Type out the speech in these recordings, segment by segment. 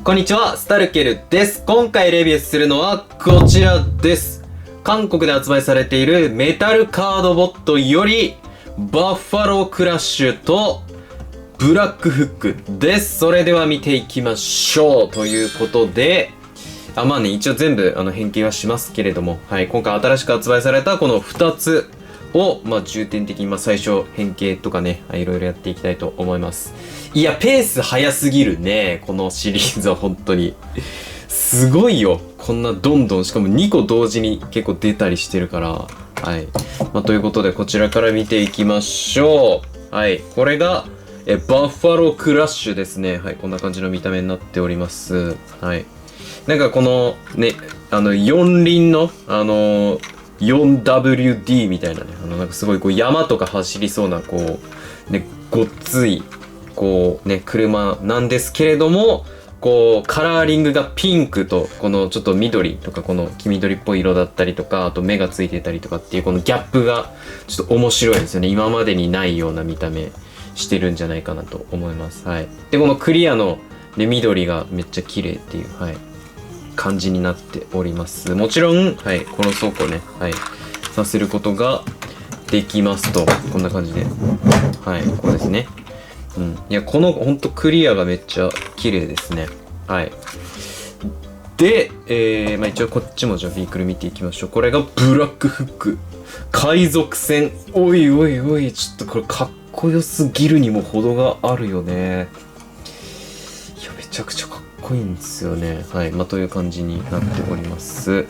こんにちは、スタルケルです。今回レビューするのはこちらです。韓国で発売されているメタルカードボットより、バッファロークラッシュとブラックフックです。それでは見ていきましょう。ということで、まあね、一応全部変形はしますけれども、はい、今回新しく発売されたこの2つを、重点的に最初変形とかね、いろいろやっていきたいと思います。いや、ペース早すぎるね。このシリーズは本当に。すごいよ。こんなどんどん、しかも2個同時に結構出たりしてるから。はい。ということで、こちらから見ていきましょう。はい。これが、バッファロークラッシュですね。はい。こんな感じの見た目になっております。はい。なんかこの、ね、四輪の、4WD みたいなね、なんかすごいこう山とか走りそうな、こう、ね、ごっつい、こうね、車なんですけれども、こう、カラーリングがピンクと、このちょっと緑とか、この黄緑っぽい色だったりとか、あと目がついてたりとかっていう、このギャップが、ちょっと面白いですよね。今までにないような見た目してるんじゃないかなと思います。はい。で、このクリアの、ね、緑がめっちゃ綺麗っていう、はい。感じになっております。もちろん、はい、この倉庫ね、はい、させることができますと、こんな感じで、はい、こうですね。うん。いや、この、ほんとクリアがめっちゃ綺麗ですね。はい。で、一応こっちもじゃあビークル見ていきましょう。これがブラックフック。海賊船。おいおいおい、ちょっとこれかっこよすぎるにも程があるよね。いや、めちゃくちゃかっこいいんですよね。はい。という感じになっております。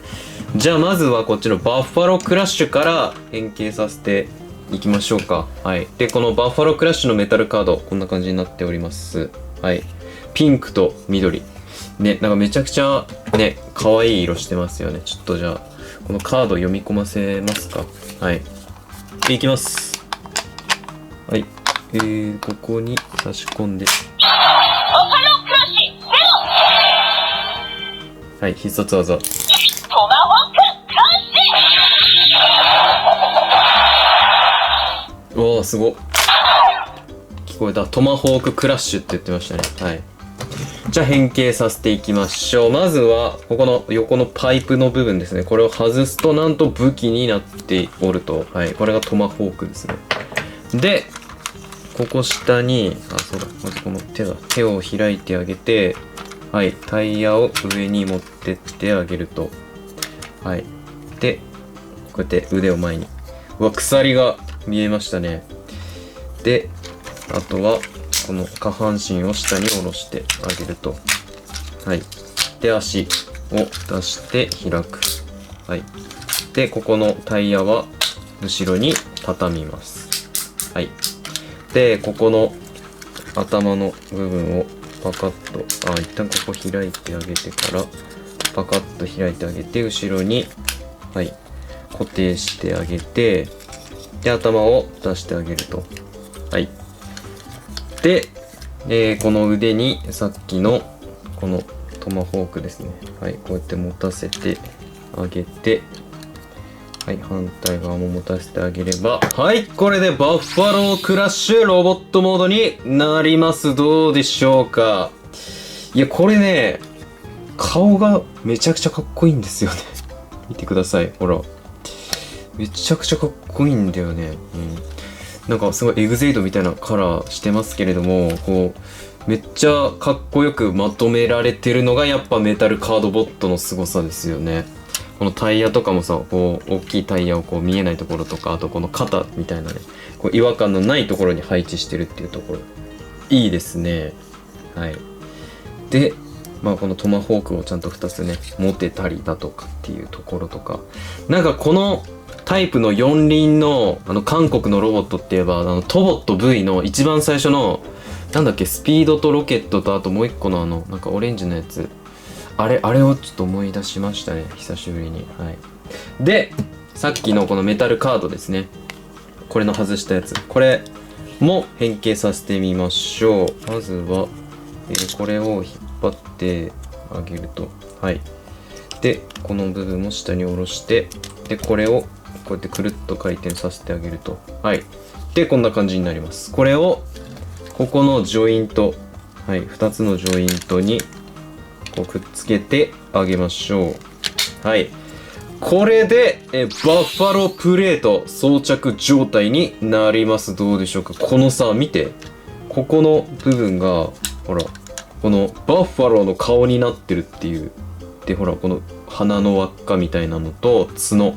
じゃあ、まずはこっちのバッファロークラッシュから変形させていきましょうか。はい。で、このバッファロークラッシュのメタルカード、こんな感じになっております。はい。ピンクと緑。ね、なんかめちゃくちゃね、可愛い色してますよね。ちょっとじゃあ、このカード読み込ませますか。はい。で、いきます。はい。ここに差し込んで。はい、必殺技。トマホーククラッシュ。おー、すごっ。聞こえた。トマホーククラッシュって言ってましたね。はい。じゃあ変形させていきましょう。まずは、ここの横のパイプの部分ですね。これを外すと、なんと武器になっておると。はい。これがトマホークですね。で、ここ下に、そうだ。まずこの手を開いてあげて、はい。タイヤを上に持ってってあげると。はい。で、こうやって腕を前に。うわ、鎖が見えましたね。で、あとは、この下半身を下に下ろしてあげると。はい。で、足を出して開く。はい。で、ここのタイヤは後ろに畳みます。はい。で、ここの頭の部分をパカッと、一旦ここ開いてあげてから、パカッと開いてあげて、後ろに、はい、固定してあげて、で、頭を出してあげると。はい。で、この腕にさっきの、このトマホークですね。はい、こうやって持たせてあげて、はい、反対側も持たせてあげれば、はい、これでバッファロークラッシュロボットモードになります。どうでしょうか。いや、これね、顔がめちゃくちゃかっこいいんですよね。見てください、ほら。めちゃくちゃかっこいいんだよね。なんかすごいエグゼイドみたいなカラーしてますけれども、こう、めっちゃかっこよくまとめられてるのがやっぱメタルカードボットの凄さですよね。このタイヤとかもさ、こう、大きいタイヤをこう見えないところとか、あとこの肩みたいなね、こう違和感のないところに配置してるっていうところ、いいですね。はい。で、このトマホークをちゃんと2つね、持てたりだとかっていうところとか、なんかこのタイプの四輪の、韓国のロボットって言えば、トボット V の一番最初の、なんだっけ、スピードとロケットとあともう一個のなんかオレンジのやつ、あれをちょっと思い出しましたね。久しぶりに。はい。で、さっきのこのメタルカードですね。これの外したやつ。これも変形させてみましょう。まずは、これを引っ張ってあげると。はい。で、この部分も下に下ろして、で、これをこうやってくるっと回転させてあげると。はい。で、こんな感じになります。これを、ここのジョイント、はい、2つのジョイントにこうくっつけてあげましょう。はい。これで、バッファロープレート装着状態になります。どうでしょうか。このさ、見て。ここの部分が、ほら、このバッファローの顔になってるっていう。で、ほら、この鼻の輪っかみたいなのと角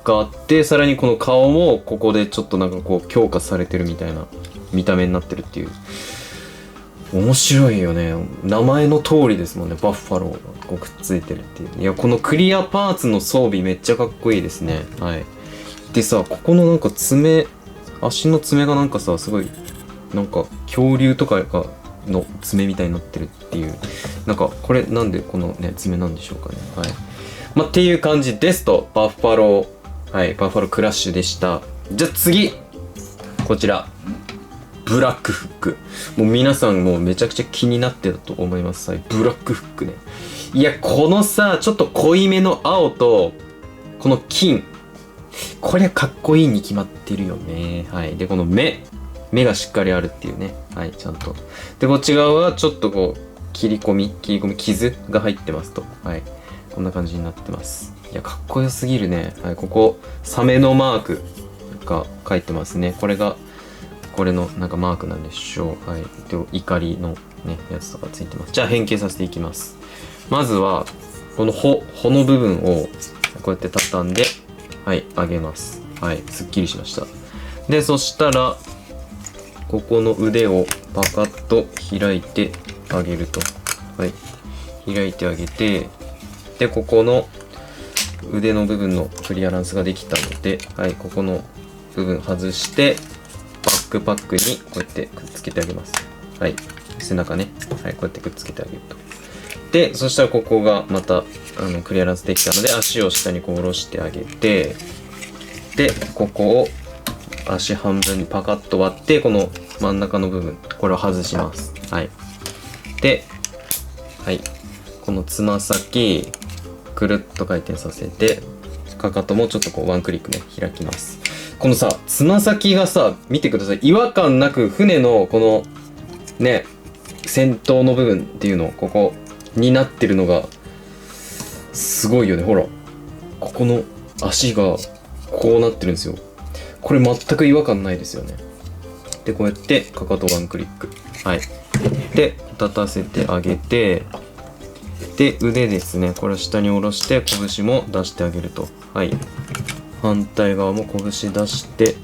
があって、さらにこの顔もここでちょっとなんかこう強化されてるみたいな見た目になってるっていう。面白いよね。名前の通りですもんね。バッファローがこうくっついてるっていう。いや、このクリアパーツの装備めっちゃかっこいいですね。はい。でさ、ここのなんか爪、足の爪がなんかさ、すごい、なんか恐竜とかがの爪みたいになってるっていう。なんか、これなんでこのね、爪なんでしょうかね。はい。まあ、っていう感じですと、バッファロー、はい、バッファロークラッシュでした。じゃあ次こちら。ブラックフック。もう皆さんもうめちゃくちゃ気になってたと思います。はい、ブラックフックね。いや、このさ、ちょっと濃いめの青と、この金。こりゃかっこいいに決まってるよね。はい。で、この目がしっかりあるっていうね。はい、ちゃんと。で、こっち側はちょっとこう、切り込み、傷が入ってますと。はい。こんな感じになってます。いや、かっこよすぎるね。はい、ここ、サメのマークが書いてますね。これが、これのなんかマークなんでしょう。はい。で、怒りのね、やつとかついてます。じゃあ変形させていきます。まずは、この穂の部分を、こうやって畳んで、はい、上げます。はい、すっきりしました。で、そしたら、ここの腕をパカッと開いてあげると。はい。開いてあげて、で、ここの腕の部分のクリアランスができたので、はい、ここの部分外して、バックパックにこうやってくっつけてあげます。はい。背中ね。はい、こうやってくっつけてあげると。で、そしたらここがまた、クリアランスできたので、足を下にこう下ろしてあげて、で、ここを足半分にパカッと割って、この真ん中の部分、これを外します。はい。で、はい。このつま先、くるっと回転させて、かかともちょっとこうワンクリックね、開きます。このさ、つま先がさ、見てください。違和感なく船のこの、ね、先頭の部分っていうの、ここになってるのが、すごいよね。ほら。ここの足が、こうなってるんですよ。これ全く違和感ないですよね。で、こうやって、かかとワンクリック。はい。で、立たせてあげて、で、腕ですね。これを下に下ろして、拳も出してあげると。はい。反対側も拳出して、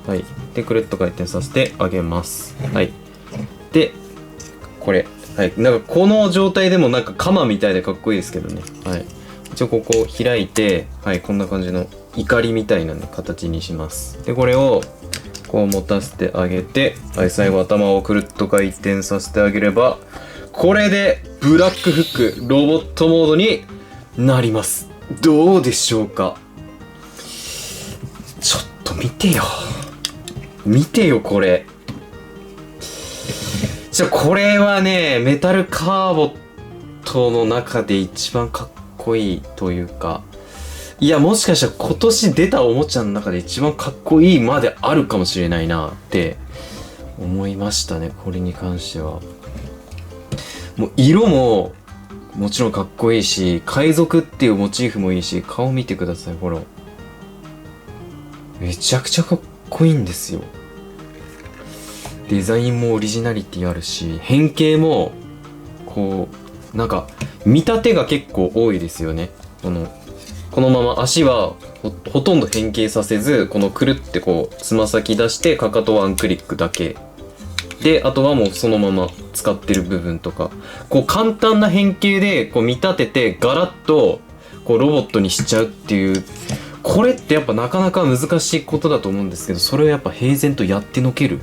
はい。で、くるっと回転させてあげます。はい。で、これ。はい。なんかこの状態でもなんかカマみたいでかっこいいですけどね。はい。一応ここを開いて、はい。こんな感じの怒りみたいな、ね、形にします。で、これをこう持たせてあげて、はい。最後頭をくるっと回転させてあげれば、これでブラックフックロボットモードになります。どうでしょうか。ちょっと見てよ。見てよ、これ。これはね、メタルカーボットの中で一番かっこいいというか、いや、もしかしたら今年出たおもちゃの中で一番かっこいいまであるかもしれないなって思いましたね、これに関しては。もう色ももちろんかっこいいし、海賊っていうモチーフもいいし、顔見てください、ほら。めちゃくちゃかっこいいんですよ。デザインもオリジナリティあるし、変形も、こう、なんか、見立てが結構多いですよね。このまま足はほとんど変形させず、このくるってこう、つま先出して、かかとワンクリックだけ。で、あとはもうそのまま使ってる部分とか、こう簡単な変形でこう見立ててガラッとこうロボットにしちゃうっていう、これってやっぱなかなか難しいことだと思うんですけど、それをやっぱ平然とやってのける。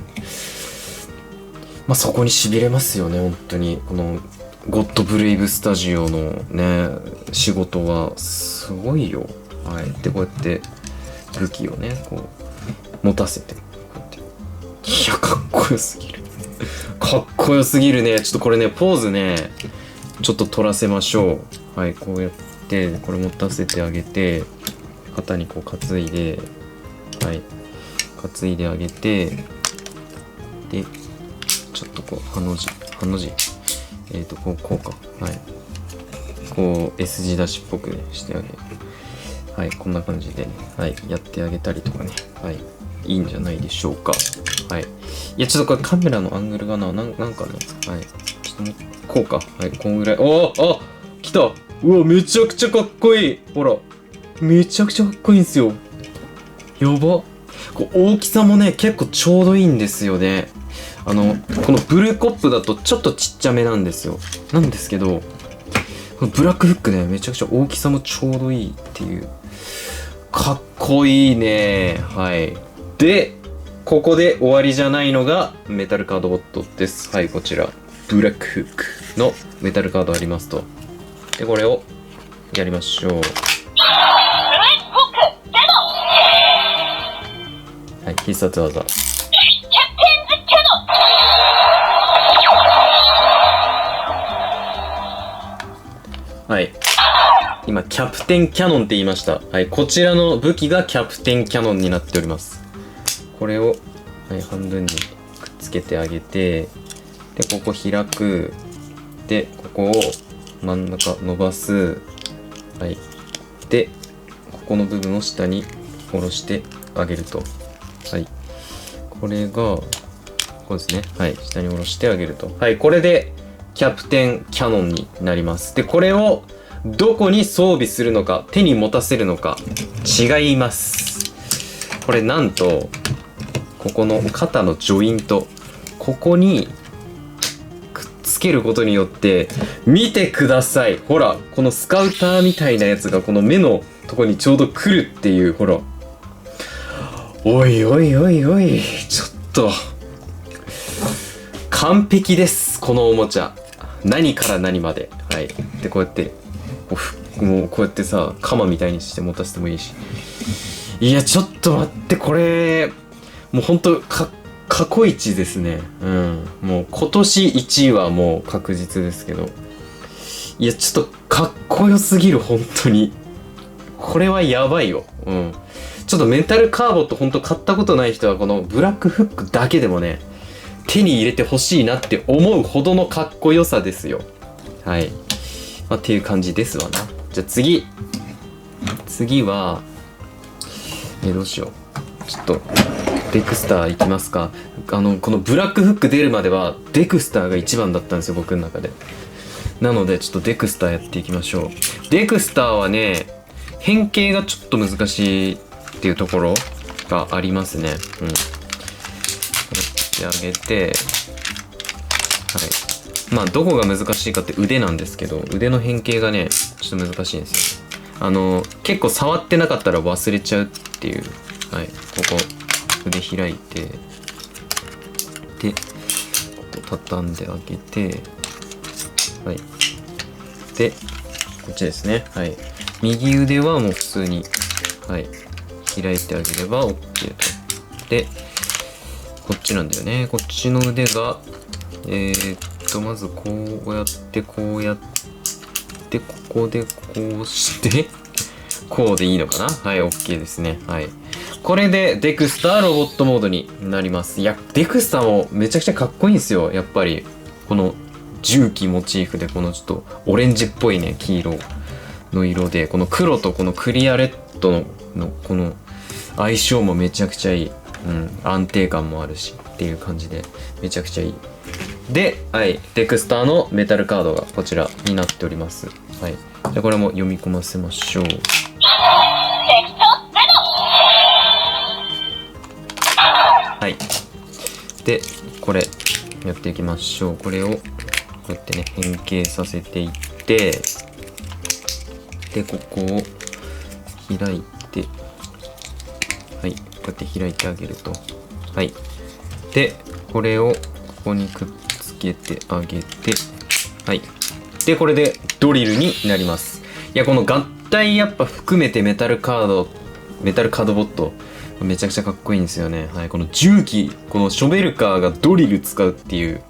まあそこに痺れますよね、本当に。このゴッドブレイブスタジオのね、仕事はすごいよ。はい。で、こうやって武器をね、こう持たせて。こうやって。いや、かっこよすぎる。かっこよすぎるね。ちょっとこれね、ポーズね、ちょっと取らせましょう。はい、こうやって、これ持たせてあげて、肩にこう担いで、はい、担いであげて、で、ちょっとこう、ハの字、こうか。はい。こう S 字出しっぽくねしてあげる。はい、こんな感じでね、はい、やってあげたりとかね、はい、いいんじゃないでしょうか。はい。いや、ちょっとこれカメラのアングルがな、なんかね、はい、ちょっとこうか。はい、こんぐらい。おー、あ、来た。うわ、めちゃくちゃかっこいい。ほら、めちゃくちゃかっこいいんですよ。やば。こう大きさもね、結構ちょうどいいんですよね。このブルーコップだとちょっとちっちゃめなんですよ。なんですけど、このブラックフックね、めちゃくちゃ大きさもちょうどいいっていう。かっこいいね。はい。で、ここで終わりじゃないのがメタルカードボットです。はい、こちら。ブラックフックのメタルカードありますと。で、これをやりましょう。はい、必殺技。はい。今、キャプテンキャノンって言いました。はい、こちらの武器がキャプテンキャノンになっております。これを、はい、半分にくっつけてあげて、で、ここ開く。で、ここを真ん中伸ばす。はい。で、ここの部分を下に下ろしてあげると。はい。これが、こうですね。はい。下に下ろしてあげると。はい。これで、キャプテンキャノンになります。で、これを、どこに装備するのか、手に持たせるのか、違います。これなんと、ここの肩のジョイント、ここにくっつけることによって、見てください。ほら、このスカウターみたいなやつがこの目のとこにちょうど来るっていう、ほら。おいおいおいおい、ちょっと。完璧です、このおもちゃ。何から何まで。はい。で、こうやって、もうこうやってさ、鎌みたいにして持たせてもいいし。いや、ちょっと待って、これ、もうほんと、過去一ですね。うん。もう今年1位はもう確実ですけど。いや、ちょっとかっこよすぎる、本当に。これはやばいよ。うん。ちょっとメンタルカーボットほんと買ったことない人はこのブラックフックだけでもね、手に入れてほしいなって思うほどのかっこよさですよ。はい。まあ、っていう感じですわな。じゃあ次は、どうしよう。ちょっと、デクスターいきますか。このブラックフック出るまでは、デクスターが一番だったんですよ、僕の中で。なので、ちょっとデクスターやっていきましょう。デクスターはね、変形がちょっと難しいっていうところがありますね。うん。やってあげて、はい。まあ、どこが難しいかって腕なんですけど、腕の変形がね、ちょっと難しいんですよ。結構触ってなかったら忘れちゃうっていう。はい。ここ、腕開いて、で、ここ畳んであげて、はい。で、こっちですね。はい。右腕はもう普通に、はい。開いてあげれば OK と。で、こっちなんだよね。こっちの腕が、まずこうやって、こうやって、ここでこうして、こうでいいのかな？はい、OK ですね。はい。これで、デクスターロボットモードになります。いや、デクスターもめちゃくちゃかっこいいんですよ。やっぱり、この重機モチーフで、このちょっとオレンジっぽいね、黄色の色で、この黒とこのクリアレッドのこの相性もめちゃくちゃいい。うん、安定感もあるしっていう感じでめちゃくちゃいい。で、はい、デクスターのメタルカードがこちらになっております。はい。じゃあこれも読み込ませましょう。はい。で、これやっていきましょう。これをこうやってね変形させていって、でここを開いて、はい。こうやって開いてあげると。はい。で、これをここにくっつけてあげて、はい。で、これでドリルになります。いや、この合体やっぱ含めてメタルカードボット、めちゃくちゃかっこいいんですよね。はい。この重機、このショベルカーがドリル使うっていう、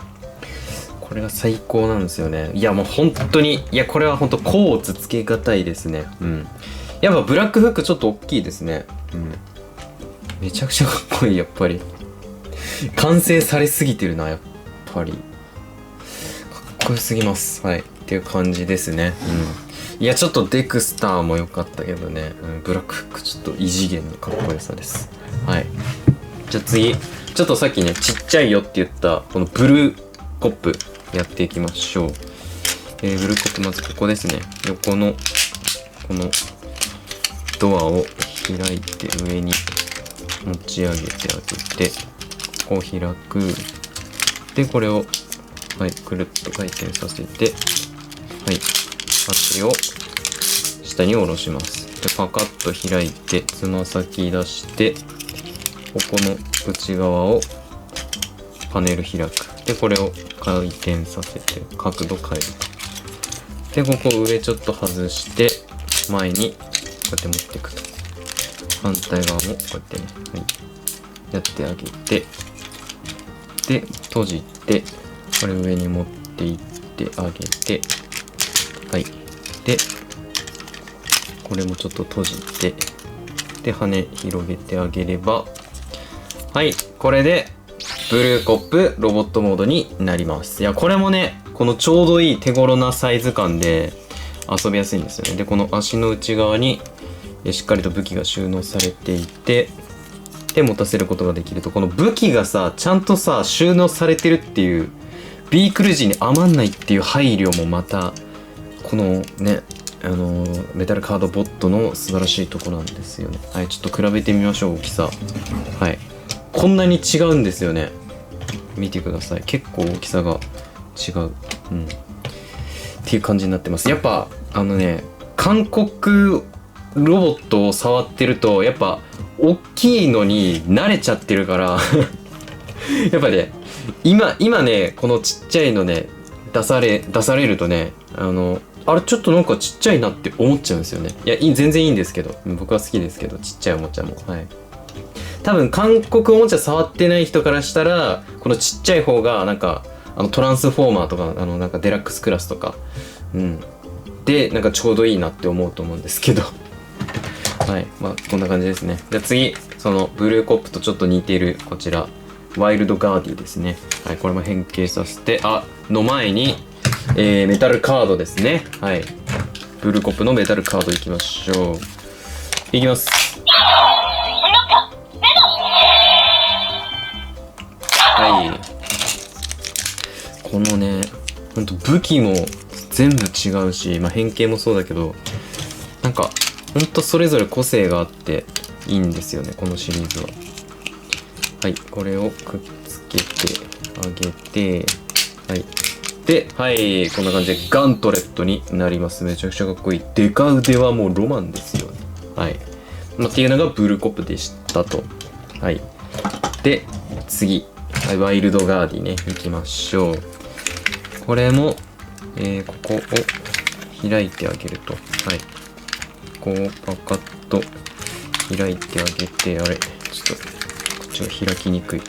これが最高なんですよね。いや、もう本当に、いや、これは本当甲乙つけがたいですね。うん。やっぱブラックフックちょっと大きいですね。うん。めちゃくちゃかっこいい、やっぱり。完成されすぎてるな、やっぱり。かっこよすぎます。はい。っていう感じですね。いや、ちょっとデクスターも良かったけどね、ブラックフックちょっと異次元のかっこよさです。はい。じゃあ次、ちょっとさっきね、ちっちゃいよって言ったこのブルーコップやっていきましょう。ブルーコップ、まずここですね。横のこのドアを開いて上に持ち上げてあげて、ここを開く。で、これを、はい、くるっと回転させて、はい、足を下に下ろします。で、パカッと開いて、つま先出して、ここの内側をパネル開く。で、これを回転させて、角度変えると。で、ここ上ちょっと外して、前にこうやって持っていくと。反対側もこうやってね、はい、やってあげて、で、閉じて、これ上に持っていってあげて、はい。で、これもちょっと閉じて、で、羽広げてあげれば、はい、これで、ブルーコップロボットモードになります。いや、これもね、このちょうどいい手頃なサイズ感で遊びやすいんですよね。で、この足の内側にしっかりと武器が収納されていて、で、持たせることができると、この武器がさ、ちゃんとさ、収納されてるっていう、ビークル時に余んないっていう配慮もまた、このね、メタルカードボットの素晴らしいところなんですよね。はい、ちょっと比べてみましょう、大きさ。はい。こんなに違うんですよね。見てください。結構大きさが違う。うん。っていう感じになってます。やっぱ、韓国ロボットを触ってると、やっぱ、大きいのに慣れちゃってるからやっぱね、今ね、このちっちゃいのね、出されるとね、あれちょっとなんかちっちゃいなって思っちゃうんですよね。いや、全然いいんですけど、僕は好きですけど、ちっちゃいおもちゃも。はい。多分、韓国おもちゃ触ってない人からしたら、このちっちゃい方が、なんか、トランスフォーマーとか、なんかデラックスクラスとか、うん。で、なんかちょうどいいなって思うと思うんですけど。はい。まあ、こんな感じですね。じゃあ次、その、ブルーコップとちょっと似ている、こちら、ワイルドガーディですね。はい。これも変形させて、の前に、メタルカードですね。はい。ブルーコップのメタルカードいきましょう。いきます。はい。このね、ほんと武器も全部違うし、まあ、変形もそうだけど、なんか、ほんとそれぞれ個性があっていいんですよね、このシリーズは。はい。これをくっつけてあげて、はい。で、はい、こんな感じでガントレットになります。めちゃくちゃかっこいい。デカ腕はもうロマンですよね。はい。まあ、っていうのがブルーコップでしたと。はい。で、次。はい、ワイルドガーディね、行きましょう。これも、ここを開いてあげると。はい。こう、パカッと開いてあげて、あれ、ちょっと、こっちが開きにくい。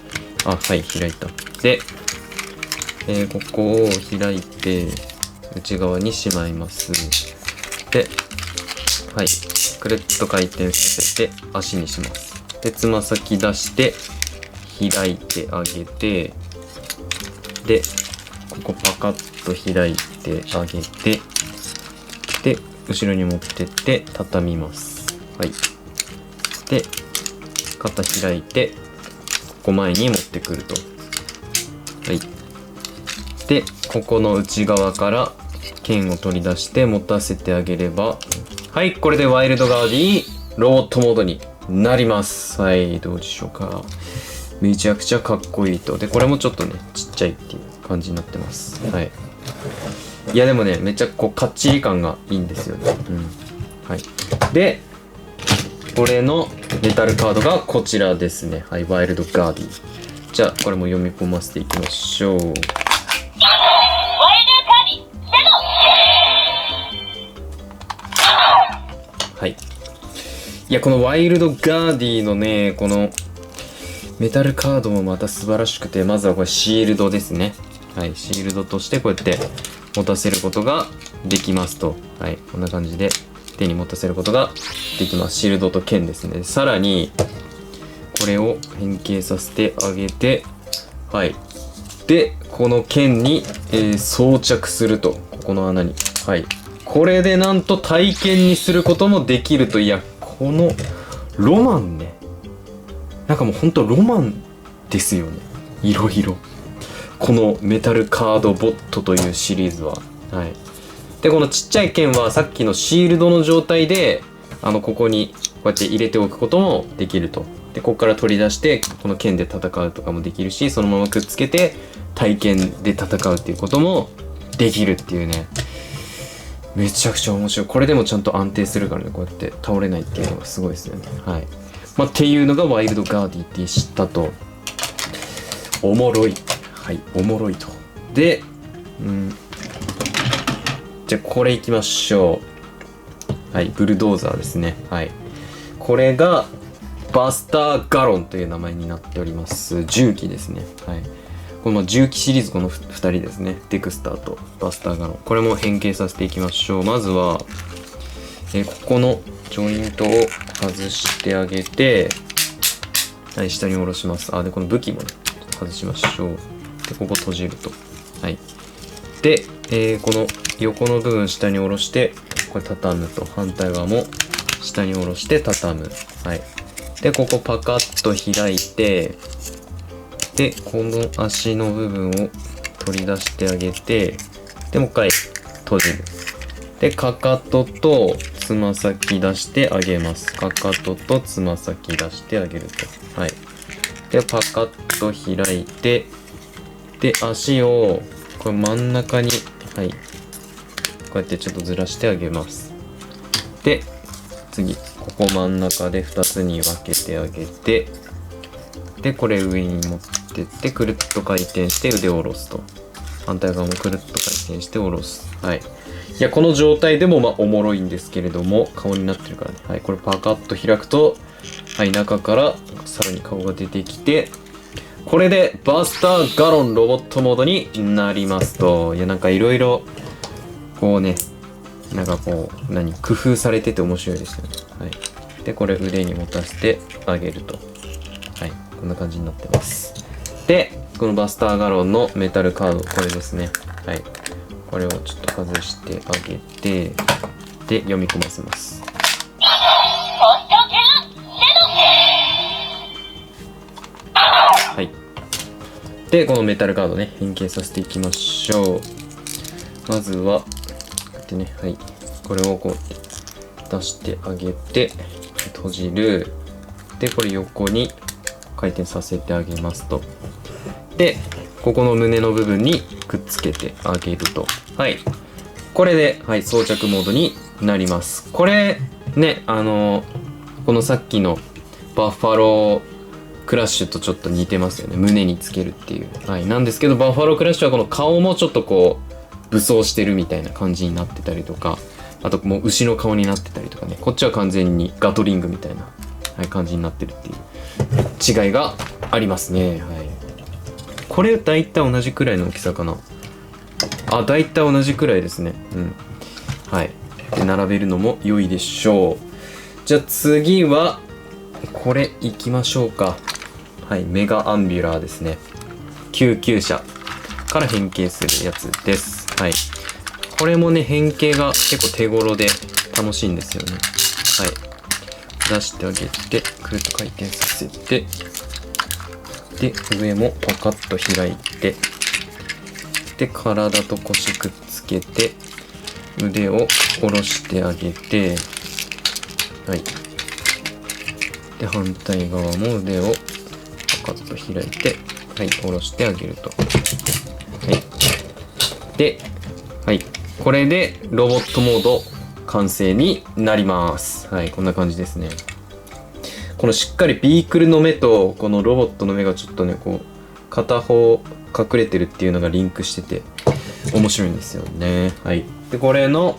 はい、開いた。で、ここを開いて内側にしまいます。で、はい、くるっと回転させて足にします。で、つま先出して開いてあげて、で、ここパカッと開いてあげて、で、後ろに持ってって畳みます。はい。で、肩開いて、ここ前に持ってくると。はい。で、ここの内側から剣を取り出して持たせてあげれば、はい、これでワイルドガーディロボットモードになります。はい、どうでしょうか。めちゃくちゃかっこいいと。で、これもちょっとね、ちっちゃいっていう感じになってます。はい。いや、でもね、めっちゃこう、かっちり感がいいんですよね。うん。はい。で、これのメタルカードがこちらですね。はい、ワイルドガーディ。じゃあ、これも読み込ませていきましょう。はい。いや、このワイルドガーディのね、このメタルカードもまた素晴らしくて、まずはこれシールドですね。はい、シールドとしてこうやって持たせることができますと。はい、こんな感じで手に持たせることができます。シールドと剣ですね。さらに、これを変形させてあげて、はい。で、この剣に、装着すると。ここの穴に。はい。これでなんと体験にすることもできると。いや、このロマンね、なんかもうほんとロマンですよね。いろいろこのメタルカードボットというシリーズは。はい。でこのちっちゃい剣はさっきのシールドの状態でここにこうやって入れておくこともできると。でここから取り出してこの剣で戦うとかもできるし、そのままくっつけて体験で戦うっていうこともできるっていうね、めちゃくちゃ面白い。これでもちゃんと安定するからね、こうやって倒れないっていうのがすごいですよね。はい。っていうのがワイルドガーディでしたと。おもろい。はい、おもろいと。で、じゃあこれいきましょう。はい、ブルドーザーですね。はい。これがバスターガロンという名前になっております。重機ですね。はい。この重機シリーズ、この2人ですね。デクスターとバスターガロン。これも変形させていきましょう。まずは、ここのジョイントを外してあげて、はい、下に下ろします。で、この武器もね、外しましょう。で、ここ閉じると。はい。で、この横の部分下に下ろして、これ畳むと。反対側も下に下ろして畳む。はい。で、ここパカッと開いて、で、この足の部分を取り出してあげて、で、もう一回閉じる。で、かかととつま先出してあげます。かかととつま先出してあげると。はい。で、パカッと開いて、で、足を、これ真ん中に、はい。こうやってちょっとずらしてあげます。で、次、ここ真ん中で2つに分けてあげて、で、これ上に持ってって、くるっと回転して腕を下ろすと。反対側もくるっと回転して下ろす。はい。いや、この状態でもおもろいんですけれども、顔になってるからね。はい、これパカッと開くと、はい、中からさらに顔が出てきて、これでバスターガロンロボットモードになりますと。いや、なんかいろいろ、こうね、なんかこう、工夫されてて面白いですよね。はい。で、これ腕に持たせてあげると。はい。こんな感じになってます。で、このバスターガロンのメタルカード、これですね。はい。これをちょっと外してあげて、で、読み込ませます。はい。で、このメタルカードね、変形させていきましょう。まずは、こうやってね、はい。これをこう、出してあげて、閉じる。で、これ横に回転させてあげますと。で、ここの胸の部分にくっつけてあげると。はい。これで、はい、装着モードになります。これ、ね、このさっきのバッファロークラッシュとちょっと似てますよね。胸につけるっていう。はい。なんですけど、バッファロークラッシュはこの顔もちょっとこう、武装してるみたいな感じになってたりとか、あともう牛の顔になってたりとかね。こっちは完全にガトリングみたいな、はい、感じになってるっていう違いがありますね。はい。これ大体同じくらいの大きさかな。大体同じくらいですね。うん。はい。で、並べるのも良いでしょう。じゃあ次は、これいきましょうか。はい。メガアンビュラーですね。救急車から変形するやつです。はい。これもね、変形が結構手頃で楽しいんですよね。はい。出してあげて、くるっと回転させて、で、上もパカッと開いて、で、体と腰くっつけて、腕を下ろしてあげて、はい。で、反対側も腕をパカッと開いて、はい、下ろしてあげると。はい。で、はい。これでロボットモード完成になります。はい、こんな感じですね。このしっかりビークルの目とこのロボットの目がちょっとね、こう片方隠れてるっていうのがリンクしてて面白いんですよね。はい。で、これの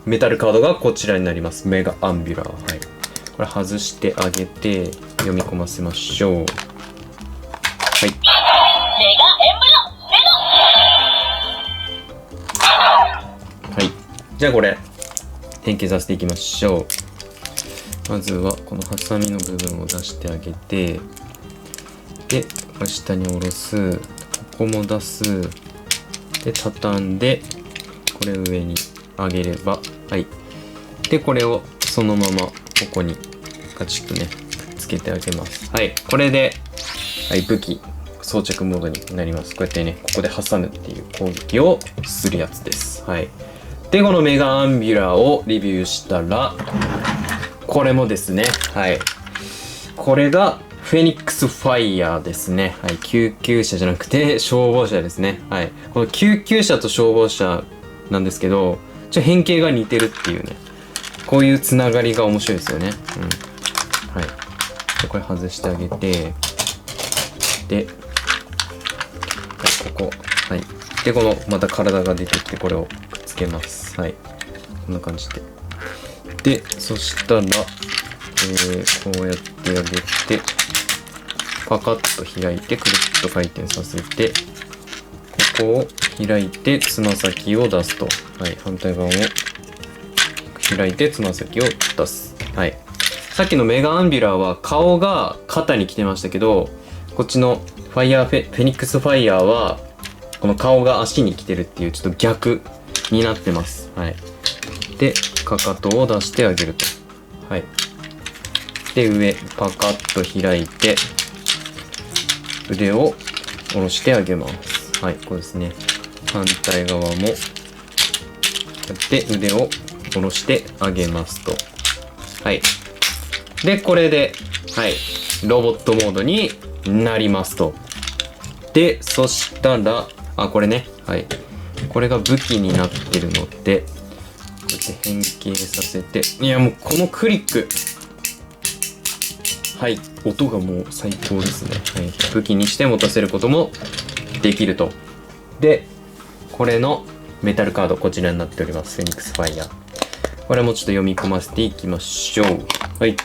メタルカードがこちらになります。メガアンビュラー。はい。これ外してあげて読み込ませましょう。はい。メガエンブロはい。じゃあこれ変形させていきましょう。まずはこのハサミの部分を出してあげて、で、下に下ろす。ここも出す。で、畳んで、これ上にあげれば、はい。で、これをそのままここにガチッとね、つけてあげます。はい。これで、はい、武器装着モードになります。こうやってね、ここで挟むっていう攻撃をするやつです。はい。で、このメガアンビュラーをレビューしたら、これもですね、はい。これが、フェニックスファイヤーですね。はい。救急車じゃなくて、消防車ですね。はい。この救急車と消防車なんですけど、変形が似てるっていうね。こういうつながりが面白いですよね。うん。はい。で、これ外してあげて、で、はい、ここ。はい。で、この、また体が出てきて、これをくっつけます。はい。こんな感じで。で、そしたら、こうやってあげて、パカッと開いて、くるっと回転させて、ここを開いて、つま先を出すと。はい。反対側も開いて、つま先を出す。はい。さっきのメガアンビュラーは顔が肩に来てましたけど、こっちのフェニックスファイヤーは、この顔が足に来てるっていうちょっと逆になってます。はい。で、かかとを出してあげると。はい。で、上、パカッと開いて、腕を下ろしてあげます。はい、こうですね。反対側も、やって腕を下ろしてあげますと。はい。で、これで、はい、ロボットモードになりますと。で、そしたら、これね、はい。これが武器になってるので、こうやって変形させて、いやもうこのクリック、はい、音がもう最高ですね。はい、武器にして持たせることもできると。で、これのメタルカード、こちらになっております。フェニックスファイヤー。これもちょっと読み込ませていきましょう。はい。はい。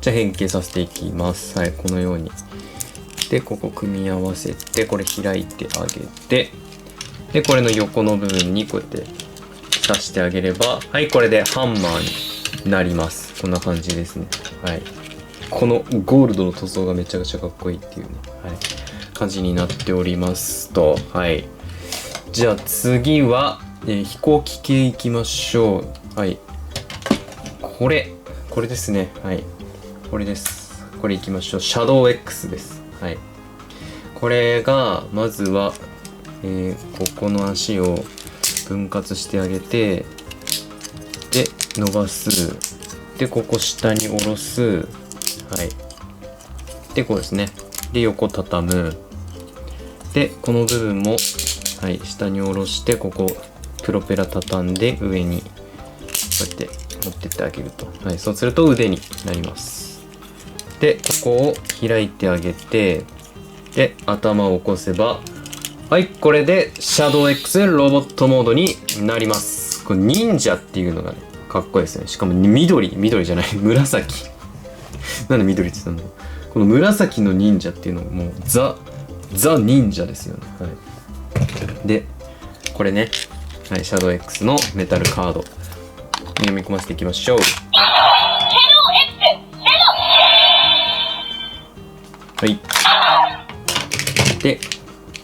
じゃあ変形させていきます。はい、このように。で、ここ組み合わせて、これ開いてあげて、で、これの横の部分にこうやって刺してあげれば、はい、これでハンマーになります。こんな感じですね。はい。このゴールドの塗装がめちゃくちゃかっこいいっていうね、はい、感じになっておりますと。はい。じゃあ次は、飛行機系いきましょう。はい。これですね。はい。これです。これいきましょう。シャドウ X です。はい。これが、まずは、ここの足を分割してあげて、で、伸ばす。で、ここ下に下ろす。はい。で、こうですね。で、横畳む。で、この部分も、はい、下に下ろして、ここ、プロペラ畳んで、上に、こうやって持ってってあげると。はい、そうすると腕になります。で、ここを開いてあげて、で、頭を起こせば、はい、これで、シャドウ X ロボットモードになります。これ、忍者っていうのがね、かっこいいですね。しかも、緑じゃない、紫。なんで緑って言ったんだろう。この紫の忍者っていうのも、もう、ザ忍者ですよね。はい。で、これね、はい、シャドウ X のメタルカード、読み込ませていきましょう。はい。で、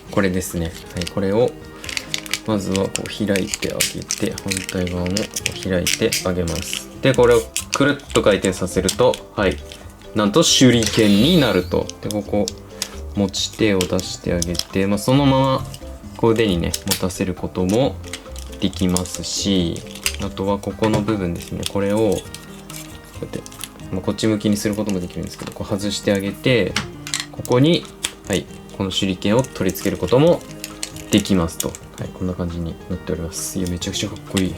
これですね。はい、これを、まずはこう開いてあげて、反対側もこう開いてあげます。で、これをくるっと回転させると、はい。なんと手裏剣になると。で、ここ、持ち手を出してあげて、そのまま、こう腕にね、持たせることもできますし、あとはここの部分ですね。これを、こうやって、こっち向きにすることもできるんですけど、こう外してあげて、ここに、はい、この手裏剣を取り付けることもできますと。はい、こんな感じになっております。いや、めちゃくちゃかっこいい。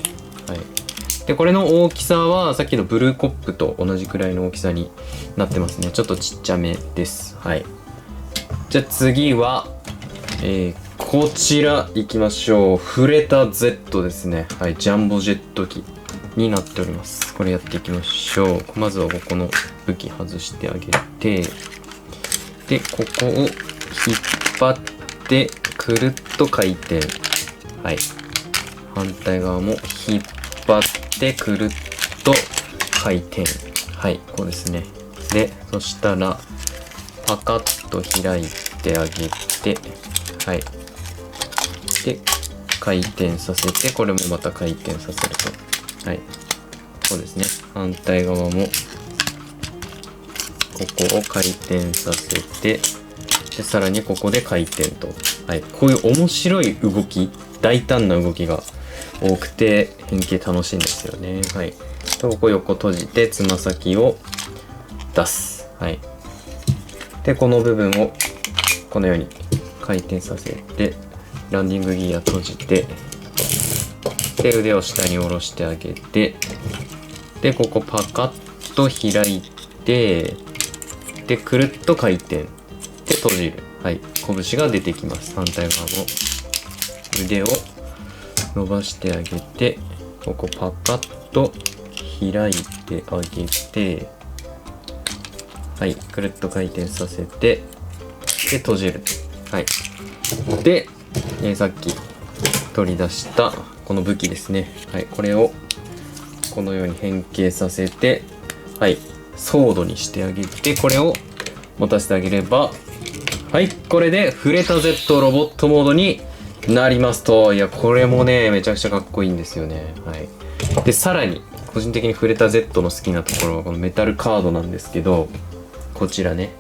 はい。で、これの大きさは、さっきのブルーコップと同じくらいの大きさになってますね。ちょっとちっちゃめです。はい。じゃあ次は、こちら行きましょう。フレタ Z ですね。はい、ジャンボジェット機になっております。これやっていきましょう。まずはここの武器外してあげて、で、ここを引っ張って、くるっと回転。はい。反対側も引っ張って、くるっと回転。はい、こうですね。で、そしたら、パカッと開いてあげて、はい。で、回転させて、これもまた回転させると。はい。そうですね。反対側も、ここを回転させて、で、さらにここで回転と。はい。こういう面白い動き、大胆な動きが多くて、変形楽しいんですよね。はい。で、ここ横閉じて、つま先を出す。はい。で、この部分を、このように回転させて、ランディングギア閉じて、で、腕を下に下ろしてあげて、で、ここパカッと開いて、で、くるっと回転。で、閉じる。はい。拳が出てきます。反対側も。腕を伸ばしてあげて、ここパカッと開いてあげて、はい。くるっと回転させて、で、閉じる。はい。で、さっき取り出したこの武器ですね。はい。これをこのように変形させて、はい。ソードにしてあげて、これを持たせてあげれば、はい。これでフレタ Z ロボットモードになりますと。いや、これもね、めちゃくちゃかっこいいんですよね。はい。で、さらに、個人的にフレタ Z の好きなところはこのメタルカードなんですけど、こちらね。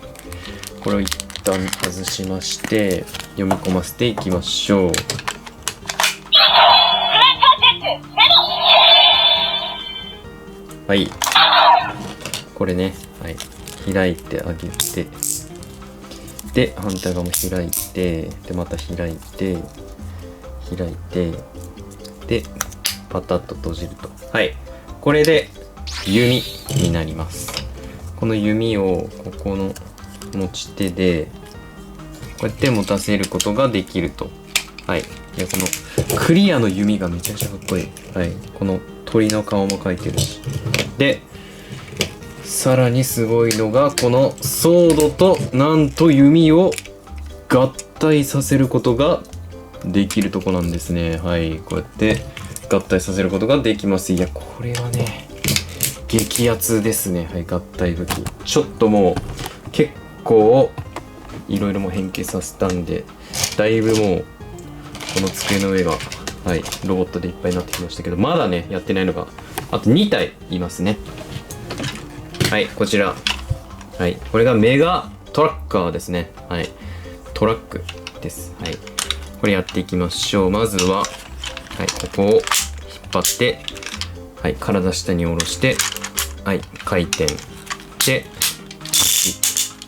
これを一旦外しまして、読み込ませていきましょう。はい。これね、はい。開いてあげて、で、反対側も開いて、で、また開いて、開いて、で、パタッと閉じると。はい。これで、弓になります。この弓を、ここの持ち手で、こうやって持たせることができると。はい。で、このクリアの弓がめちゃくちゃかっこいい。はい。この鳥の顔も描いてるし。で、さらにすごいのが、このソードとなんと弓を合体させることができるとこなんですね。はい。こうやって合体させることができます。いや、これはね、激アツですね。はい。合体武器。ちょっともう、結構、いろいろも変形させたんで、だいぶもう、この机の上が、はい、ロボットでいっぱいになってきましたけど、まだね、やってないのが、あと2体いますね。はい、こちら。はい、これがメガトラッカーですね。はい、トラックです。はい、これやっていきましょう。まずは、はい、ここを引っ張って、はい、体下に下ろして、はい、回転。で、足。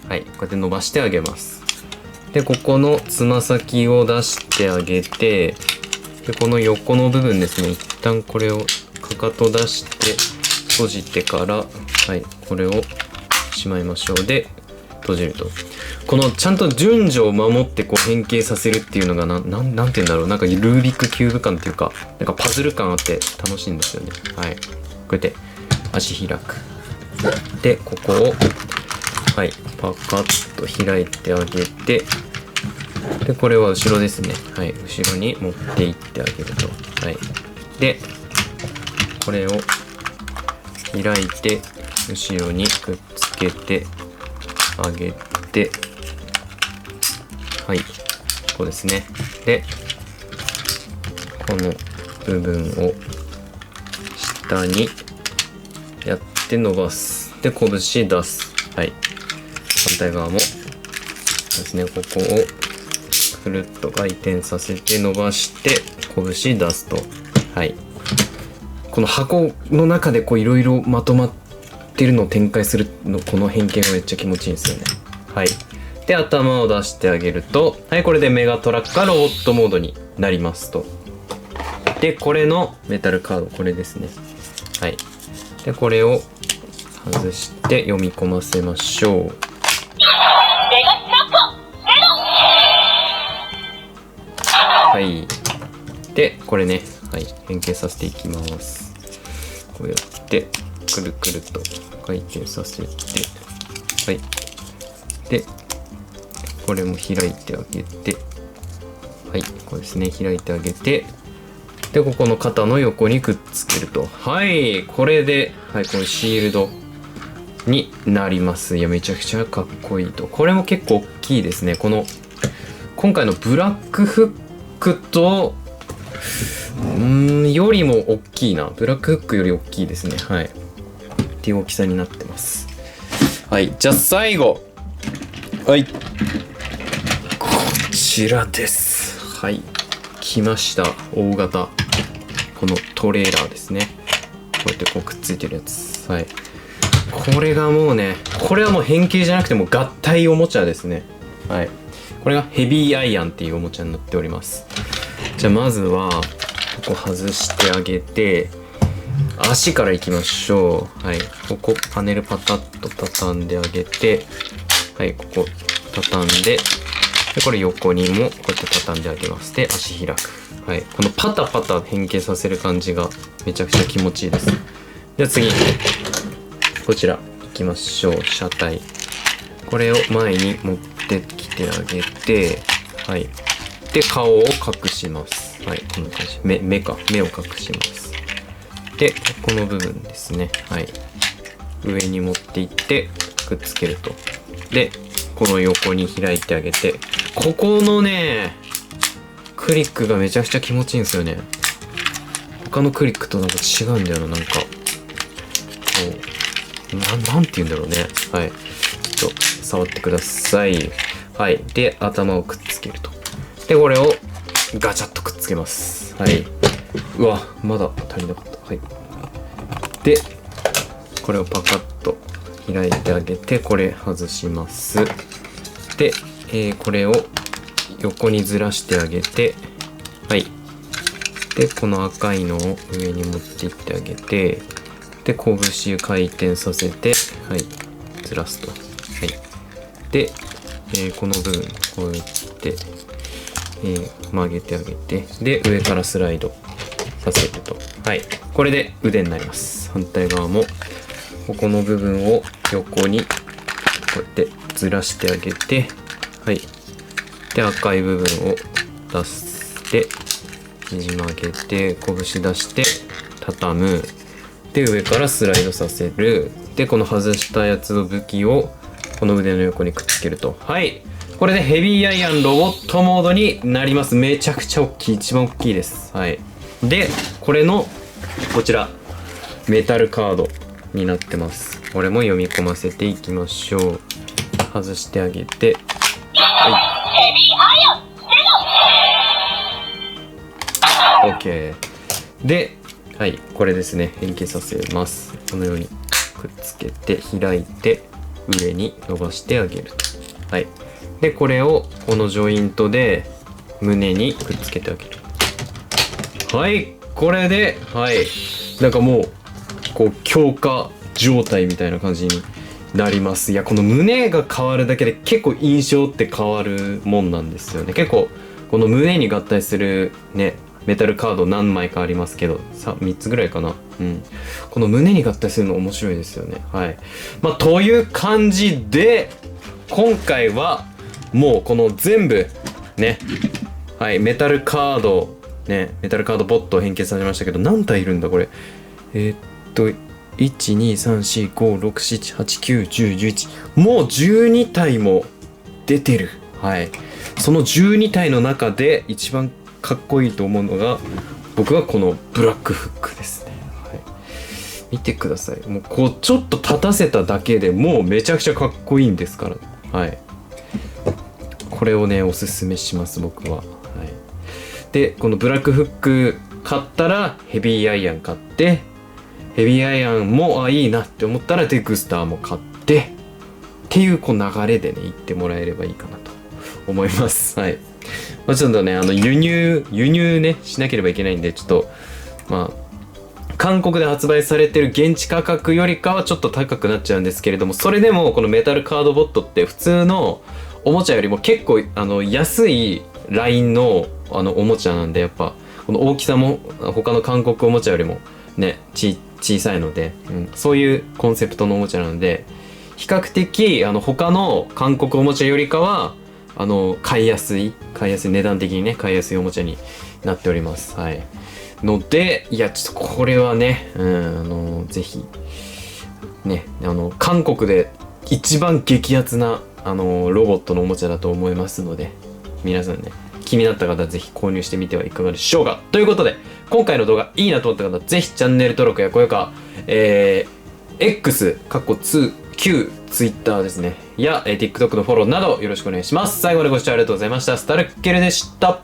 はい、こうやって伸ばしてあげます。で、ここのつま先を出してあげて、で、この横の部分ですね。一旦これをかかと出して閉じてから、はい、これをしまいましょう。で、閉じると。このちゃんと順序を守ってこう変形させるっていうのがなんて言うんだろう。なんかルービックキューブ感っていうか、なんかパズル感あって楽しいんですよね。はい。こうやって足開く。で、ここを、はい、パカッと開いてあげて、で、これは後ろですね。はい、後ろに持っていってあげると。はい。で、これを開いて、後ろにくっつけてあげて、はい、こうですね。で、この部分を下にやって伸ばす。で、拳出す。はい。反対側もそうですね。ここをくるっと回転させて伸ばして拳出すと。はい。この箱の中でこういろいろまとまってるのを展開するの、この変形がめっちゃ気持ちいいんですよね。はい。で、頭を出してあげると、はい、これでメガトラッカーロボットモードになりますと。で、これのメタルカード、これですね。はい。で、これを外して読み込ませましょう。はい。で、これね、はい、変形させていきます。こうやって、くるくると回転させて、はい。で、これも開いてあげて、はい、こうですね、開いてあげて、で、ここの肩の横にくっつけると。はい、これで、はい、このシールドになります。いや、めちゃくちゃかっこいいと。これも結構大きいですね。この今回のブラックフックとよりも大きいな。ブラックフックより大きいですね。はい。っていう大きさになってます。はい。じゃあ最後。はい。こちらです。はい。来ました。大型。このトレーラーですね。こうやってこうくっついてるやつ。はい。これがもうね、これはもう変形じゃなくても合体おもちゃですね。はい。これがヘビーアイアンっていうおもちゃになっております。じゃあまずは、ここ外してあげて、足からいきましょう。はい。ここパネルパタッと畳んであげて、はい。ここ畳んで、でこれ横にもこうやって畳んであげます。で、足開く。はい。このパタパタ変形させる感じがめちゃくちゃ気持ちいいです。じゃあ次、こちら行きましょう。車体。これを前に持ってきてあげて、はい。で、顔を隠します。はい。こんな感じ。目を隠します。で、この部分ですね。はい。上に持っていってくっつけると。で、この横に開いてあげて、ここのね、クリックがめちゃくちゃ気持ちいいんですよね。他のクリックとなんか違うんだよな、なんか。なんて言うんだろうね。はい。ちょっと触ってください。はい。で、頭をくっつけると。で、これをガチャッとくっつけます。はい。うわ、まだ足りなかった。はい。で、これをパカッと開いてあげて、これ外します。で、これを横にずらしてあげて、はい。で、この赤いのを上に持っていってあげて、で、拳を回転させて、はい。ずらすと。はい。で、この部分、こうやって、曲げてあげて、で、上からスライドさせると。はい。これで腕になります。反対側も、ここの部分を横に、こうやってずらしてあげて、はい。で、赤い部分を出して、肘曲げて、拳出して、畳む。で、上からスライドさせる。で、この外したやつの武器を、この腕の横にくっつけると。はい。これでヘビーアイアンロボットモードになります。めちゃくちゃ大きい。一番大きいです。はい。で、これの、こちら、メタルカードになってます。これも読み込ませていきましょう。外してあげて。はい。OK。で、はい。これですね。変形させます。このようにくっつけて、開いて、上に伸ばしてあげると。はい。で、これをこのジョイントで胸にくっつけてあげる。はい。これで、はい。なんかもう、こう、強化状態みたいな感じになります。いや、この胸が変わるだけで結構印象って変わるもんなんですよね。結構、この胸に合体するね、メタルカード何枚かありますけど、3つぐらいかな。うん。この胸に合体するの面白いですよね。はい。まあ、という感じで、今回は、もうこの全部、ね、はい、メタルカードボットを変形させましたけど、何体いるんだ、これ。1、2、3、4、5、6、7、8、9、10、11。もう12体も出てる。はい。その12体の中で一番かっこいいと思うのが、僕はこのブラックフックですね。はい。見てください。もうこう、ちょっと立たせただけでもうめちゃくちゃかっこいいんですから。はい。これをね、おすすめします、僕は。はい。で、このブラックフック買ったらヘビーアイアン買って、ヘビーアイアンもいいなって思ったらデグスターも買ってっていうこう流れでね行ってもらえればいいかなと思います。はい。まあ、ちょっとね輸入ねしなければいけないんでちょっとまあ韓国で発売されてる現地価格よりかはちょっと高くなっちゃうんですけれども、それでもこのメタルカードボットって普通のおもちゃよりも結構安いラインのおもちゃなんで、やっぱこの大きさも他の韓国おもちゃよりもね小さいので、そういうコンセプトのおもちゃなので比較的他の韓国おもちゃよりかは買いやすい値段的にね買いやすいおもちゃになっております。はい。のでいやちょっとこれはねぜひね韓国で一番激アツなロボットのおもちゃだと思いますので、皆さんね、気になった方はぜひ購入してみてはいかがでしょうか。ということで、今回の動画いいなと思った方はぜひチャンネル登録や高評価、X、旧 Twitter ですね。や、TikTok のフォローなどよろしくお願いします。最後までご視聴ありがとうございました。スタルッケルでした。